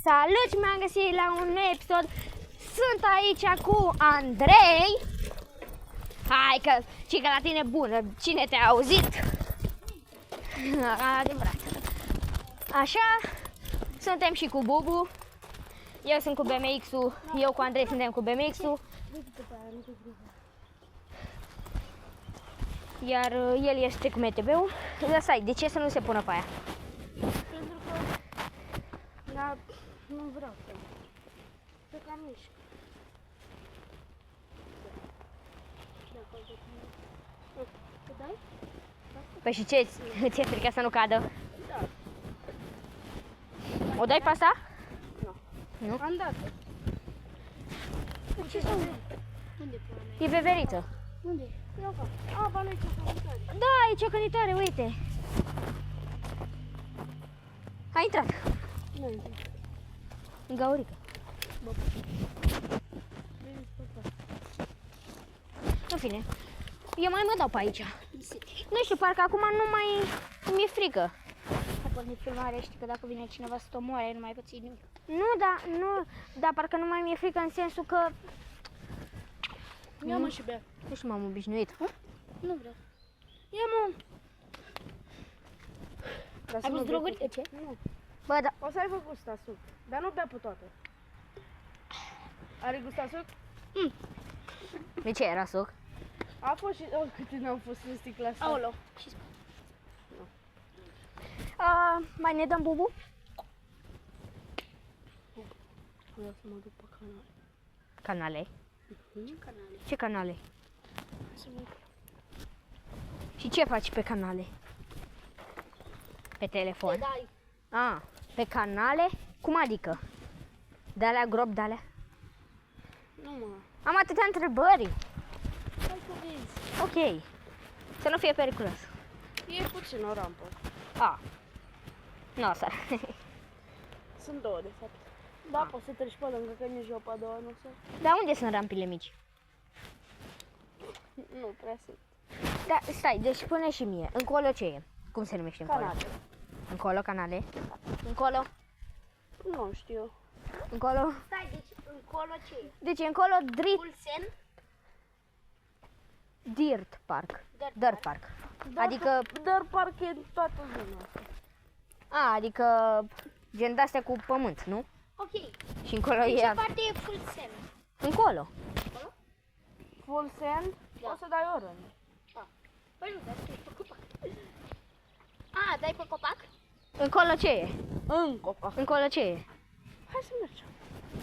Salut și m-am găsit la un nou episod. Sunt aici cu Andrei. Hai că cică la tine bună, cine te-a auzit? Adevărat. Așa, suntem și cu Bubu. Eu sunt cu BMX-ul, eu cu Andrei suntem cu BMX-ul. Iar el este cu MTB-ul. Dar stai, de ce să nu se pună pe aia? Pentru că da, nu vreau să. Să cam mișc. Te dai? Păi și ce, ți-e frică să nu cadă? Da. O dai pe asta? Nu. Nu? Am dat-o. Ce sunt? Unde e? E pe veriță. Unde? Ia fac. A, ba nu-i ciocănitare. Da, e ciocănitoare, uite. A intrat. Nu e. În gaurică. În fine, eu mai mă dau pe aici. Nu știu, parcă acum nu mai mi-e frică. A pornit filmarea, știi că dacă vine cineva să te omoare, nu mai păți nimic. Dar parcă nu mai mi-e frică în sensul că... Ia mă și bea. Nu știu, m-am obișnuit. Nu vreau. Ia mă. Ai pus droguri? De ce? Nu. Bă, da. O să aibă gust a suc, dar nu bea pe toate. Are gust a suc? De ce era suc? A fost și... Oh, câte n-am fost în sticla asta. Aolo. Mai ne dăm Bubu? Vreau să mă duc pe canal. Canale? Ce canale? Ce canale? Să mă duc. Și ce faci pe canale? Pe telefon? Te dai. A, pe canale? Cum adică? De-alea grob, de-alea? Nu mă. Am atâtea întrebări. Hai să vezi. Ok. Să nu fie periculos. E puțin o rampă. A. Nu o să. Sunt două, de fapt. Da, poți să treci pe lângă, că nici eu pe a doua nu o să... Dar unde sunt rampile mici? Nu prea sunt. Da, stai, deci spune și mie. Încolo ce e? Cum se numește încolo? Canale. Încolo, canale? Încolo? Nu știu. Încolo? Stai, deci încolo ce e? Deci încolo Pulsen? Dirt Park. Dirt Dirt Park. Adică, Dar parcă e în toată zona asta. adică gen de-astea cu pământ, nu? Ok. Și încolo În ce e parte e pulsen? încolo. Full sand? Da. O să dai o rând. Păi nu, dar scrie pe copac. A, dai pe copac? Încolo ce e? În copac. Încolo ce e? Hai să mergem.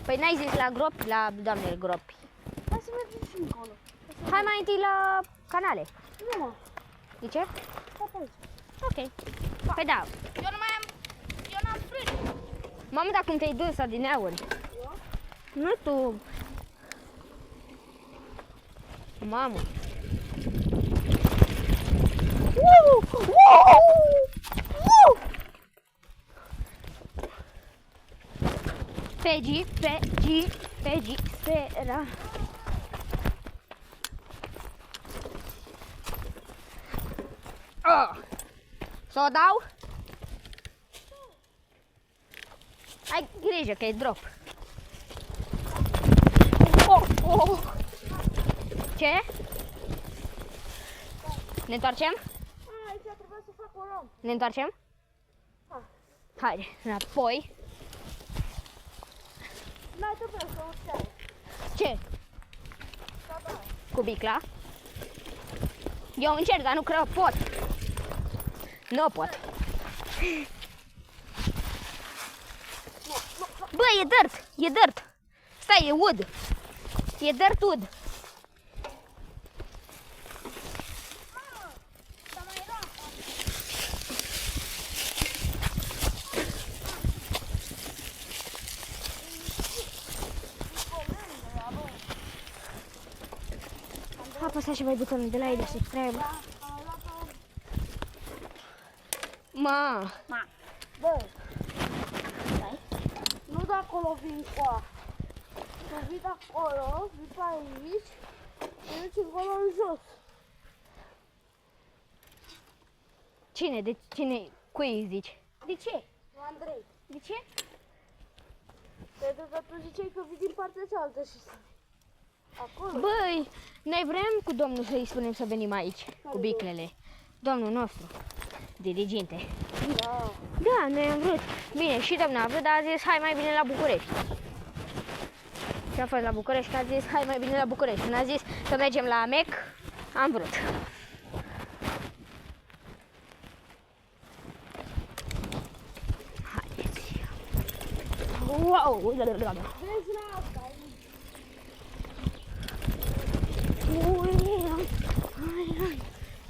Păi n-ai zis la gropi, la doamne gropi. Hai să mergem și încolo. Hai mai întâi la canale. Nu mă. De ce? Hai pe aici. Ok. Păi da. Eu nu mai am... Eu n-am frâni. Mamă, dar cum te-ai dus adineauri? Nu tu. Mamă. Pegi, spera. Să o dau? Ai grijă că e drop. Ce? Ne întoarcem? Aici trebuie să fac o rampă. Ne întoarcem? Haide, înapoi. N-ai trebuie să urceai. Ce? Da, da. Cu bicla? Eu încerc, dar nu cred că pot. Nu pot. Bă, e dirt, e dirt. Stai, e wood. E dirt wood. Apăsa și mai butonul de la el, subscribe. Ma. Bă, nu de acolo vin coa. Să vii de acolo, vii pe aici, și duci încolo în jos. Cine? De cine? Cui îi zici? De ce? Andrei. De ce? Tu ziceai că vii din partea cealaltă și să... Acolo? Băi, noi vrem cu domnul să-i spunem să venim aici, cu biclele. Domnul nostru, diriginte. Da. Da, noi am vrut. Bine, și domnul a vrut, dar a zis hai mai bine la București. Și a fost la București, că a zis hai mai bine la București. Când a zis să mergem la AMEC, am vrut. Haideți. Wow! Vezi la asta.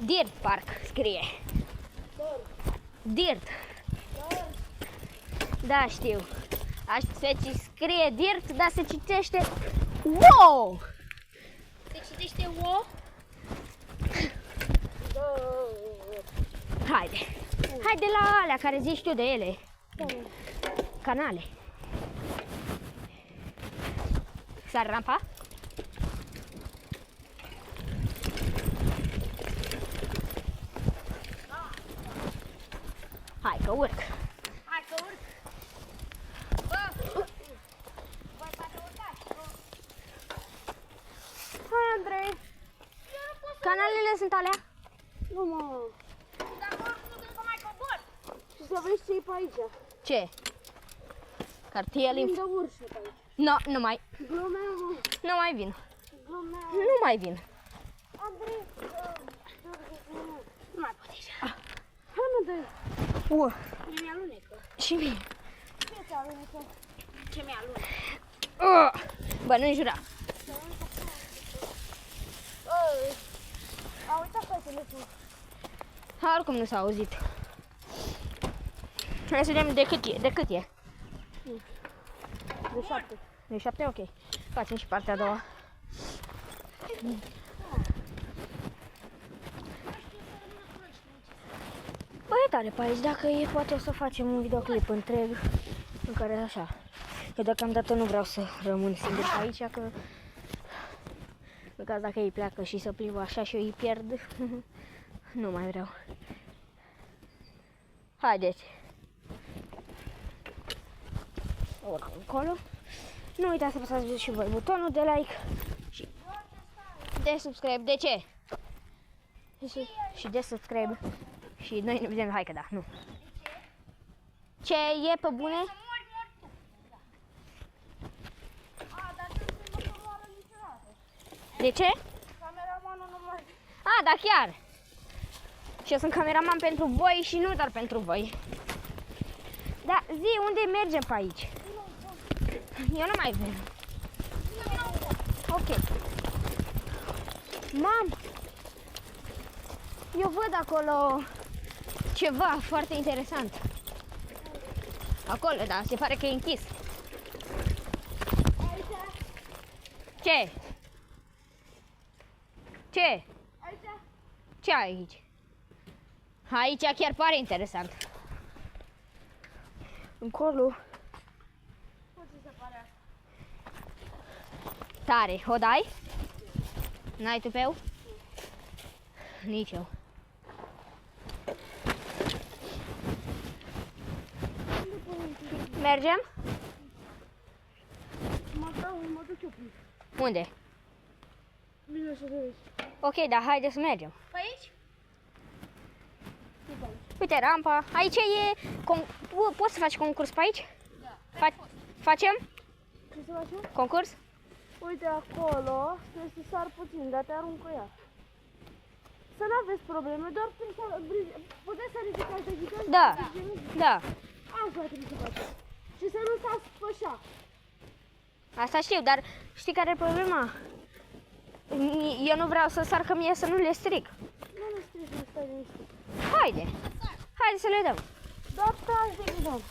Dirt Park scrie. Dirt. Da, știu. Se scrie Dirt, dar se citește Wow! Se citește Wow? Haide. Haide la alea care zici tu de ele. Canale. Sar rampa? Hai că urc. Hai că urc. Voi poate urcați. Hai, Andrei. Canalele sunt alea? Nu, mă. Dar nu cred că mai cobor. Și să vezi ce e pe aici. Ce? Cartiel Plin de urși pe aici. No, nu mai. Glumeam, mă. Nu mai vin. Glumeam. Nu mai vin. Andrei, Nu mai pot ieși. hai mă, dă-i. Mie mi-alunecă. Și mie. Ce ți alunecă? Ce mi-alunecă? Bă, nu-i jura. A uitat fetele tu. Oricum nu s-a auzit. Hai să vedem de cât e. De cât e? De 7. De 7? Ok. Facem și partea a doua. Bă, e tare pe aici. Dacă e, poate o să facem un videoclip întreg în care așa. Că deocamdată nu vreau să rămân singur pe aici, că în caz dacă ei pleacă și să plimbă așa și eu îi pierd, nu mai vreau. Haideți! Urcăm încolo. Nu uitați să apăsați și voi butonul de like și de subscribe. De ce? Și de subscribe. Și noi ne vedem. Hai că da, nu. Ce e pe bune? De ce? Cameramanul nu mai... A, da, chiar. Și eu sunt cameraman pentru voi și nu doar pentru voi. Da, zi, unde mergem pe aici? Eu nu mai vin. Ok. Mam! Eu văd acolo ceva foarte interesant. Acolo, da, se pare că e închis. Ce? Ce? Aici? Ce ai aici? Aici chiar pare interesant. Încolo. Ce se pare? Tare. O dai? N-ai tupeu? Nici eu. Mergem? Mă duc eu plin. Unde? Bine să vezi. Ok, dar haide să mergem. Pe aici? Uite rampa. Aici e... Poți să faci concurs pe aici? Da. Facem? Ce să facem? Concurs? Uite acolo, trebuie să sar puțin, dar te arunc cu ea. Să nu aveți probleme, doar trebuie să... Puteți să ridicați de ghidon? Da. Da. Așa trebuie să faceți. Și să nu stați pe așa. Asta știu, dar știi care e problema? Eu nu vreau să sar, că mie să nu le stric. Nu strici, nu stai liniștit. Haide. Haide să le dăm. Doar tragi de ghidon.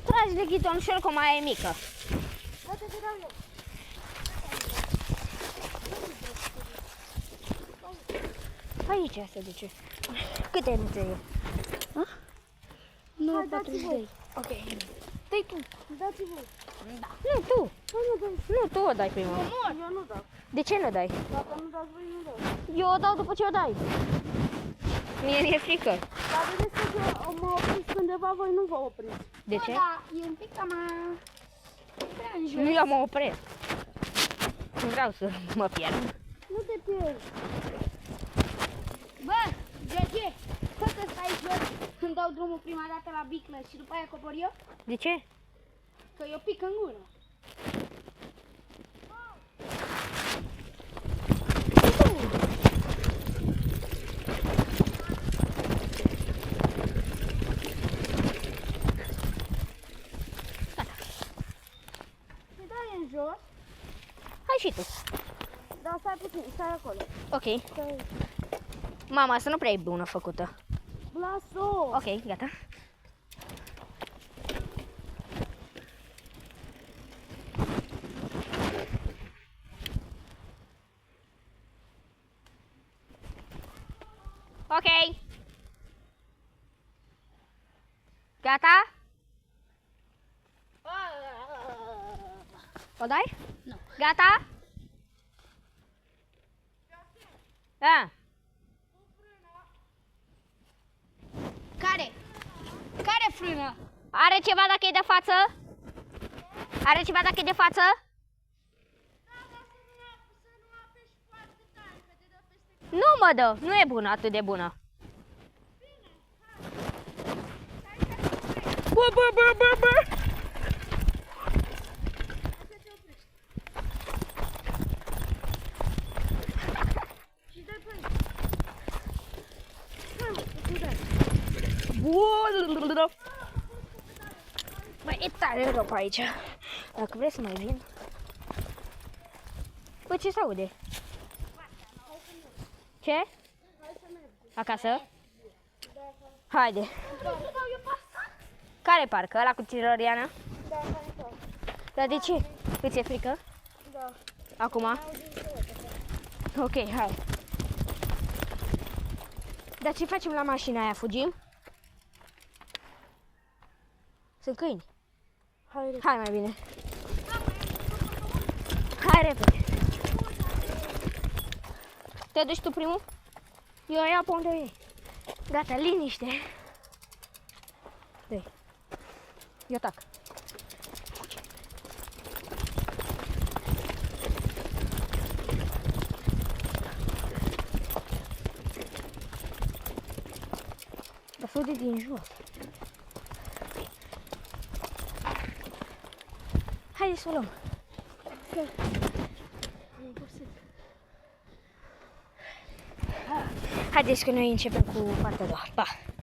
Tragi de ghidon și oricum aia e mică. Gata, te dau eu. Aici se duce. Câte minute e? 9:42. Ok. Dai tu. Dați voi. Da. Nu, tu. Nu dai. Nu, tu o dai prima. Eu nu dau. De ce nu dai? Dacă nu dați voi, nu dau. Eu o dau după ce o dai. Mie mi-e frică. Dar vedeți că mă opriți undeva, voi nu vă opriți. De ce? Da, e un pic cam... Prea în jos. Nu, eu mă opresc. Nu vreau să mă pierd. Nu te pierzi. Bă, Gege, poți să stai jos când dau drumul prima dată la biclă și după aia cobor eu? De ce? Că eu pic în gură. Te dai în jos, Hai și tu. dar stai puțin, stai acolo. Ok. Stai. Mama, asta nu prea e bună făcută. Lasă-o! Ok, gata. Ok. Gata? O dai? Nu. Gata? Da. Care? Care frână? Are ceva dacă e de față? Are ceva dacă e de față? Nu mă dă, nu e bună, atât de bună. Bă, bă, bă, bă, bă. Și dai pe aici. Hai, tu dai. Băi, e tare rău pe aici. Dacă vrei să mai vin. Bă, ce se aude? Ce? Acasă? Haide. Care parcă? Ăla cu tirăriană? Da, hai să. Dar de ce? Îți e frică? Da. Acum? Ok, hai. Dar ce facem la mașina aia? Fugim? Sunt câini. Hai, Hai mai bine. Hai repede. Te duci tu primul? Eu iau pe unde e. Gata, liniște. Dă-i. Eu tac. Dar să de din jos. Haideți să o luăm. Haideți că noi începem cu partea a doua. Pa!